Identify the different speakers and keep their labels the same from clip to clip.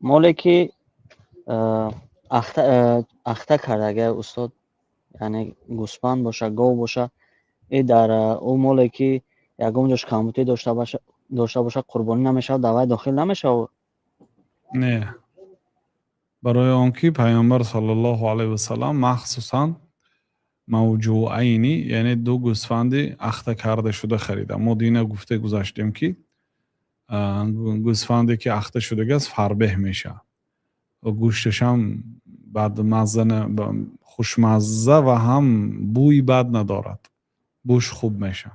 Speaker 1: مالی که اخته کرده استاد، یعنی گوسفند باشه گاو باشه، این در اون مالی که یکم جاش کمبودی داشته باشه قربانی نمیشه، دوای داخل نمیشه.
Speaker 2: نه، برای آنکه پیامبر صلی الله علیه و سلام مخصوصا موجوعینی یعنی دو گوسفند اخته کرده شده خریده. ما دینا گفته گذاشتیم که گوسفندی که اخته شده است فربه میشه و گوشتش هم بعد مزه خوشمزه و هم بوی بد ندارد، بوش خوب میشه،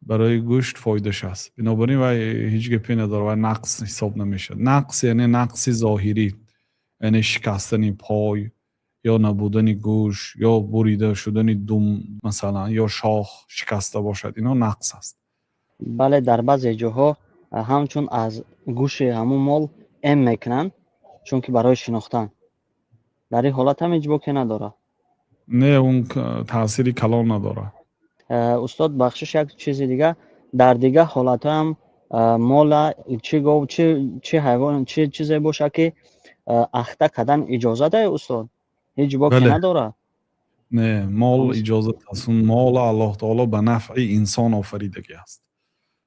Speaker 2: برای گوشت فایدهش است. بنابراین و هیچ گپی نداره و نقص حساب نمیشه. نقص یعنی نقص ظاهری، یعنی شکستن پای یا نبودن گوش یا بریده شدن دم مثلا یا شاخ شکسته باشد، اینا نقص است.
Speaker 1: بله، در بعضی جاها همچون از گوش همون مال ام میکنن چون که برای شناختن. در این حالت هم هیچ باکی نداره.
Speaker 2: نه، اون تأثیری کلان نداره.
Speaker 1: استاد بخشش یک چیز دیگه، در دیگه حالت هم مال چه گاو چه حیوان چه چیزی باشه که اخته کردن اجازه ده استاد، هیچ باکی
Speaker 2: بله،
Speaker 1: نداره.
Speaker 2: نه، مال اجازه است. اون مال الله تعالی به نفع انسان آفریدگی است.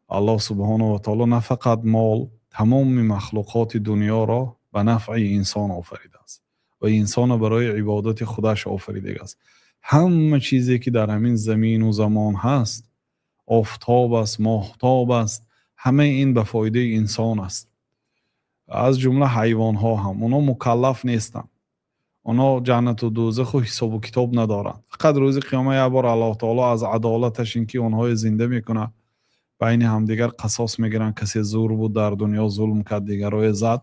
Speaker 2: الله سبحانه و تعالی نه فقط مال، تمام مخلوقات دنیا را به نفع انسان آفریده است و انسان برای عبادت خودش آفریده است. همه چیزی که در همین زمین و زمان هست، آفتاب است، ماهتاب است، همه این به فایده انسان است. از جمله حیوان ها هم اونا مکلف نیستند، اونا جنت و دوزخ و حساب و کتاب ندارند. فقط روز قیامت یک بار الله تعالی از عدالتش این که اونها زنده میکنه، بین همدیگر قصاص میگیرن. کسی زور بود در دنیا ظلم کرد دیگر روی زد،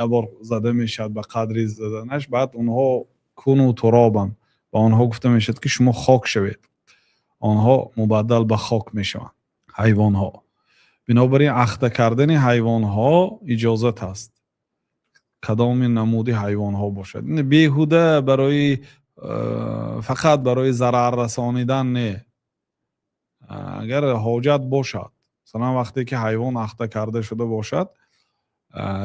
Speaker 2: یک بار زده میشد به قدری زدنش، بعد اونها کون و ترابن و آنها گفته میشد که شما خاک شوید، آنها مبدل به خاک میشوند حیوان ها. بنابراین اخته کردن حیوان ها اجازت است، کدام نمودی حیوان ها باشد. این بیهوده برای فقط برای ضرر رسانیدن نه. اگر حاجت باشد، مثلا وقتی که حیوان اخته کرده شده باشد،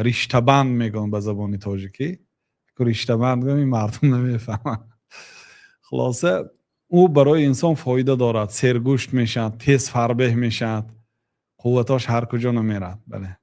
Speaker 2: رشته بند میگن به زبان تاجیکی، که رشته بند میگن مردم نمیفهمن. خلاصه او برای انسان فایده دارد، سرگوشت میشد، تیز فربه میشد، قوتاش هر کجا نمیرد. بله.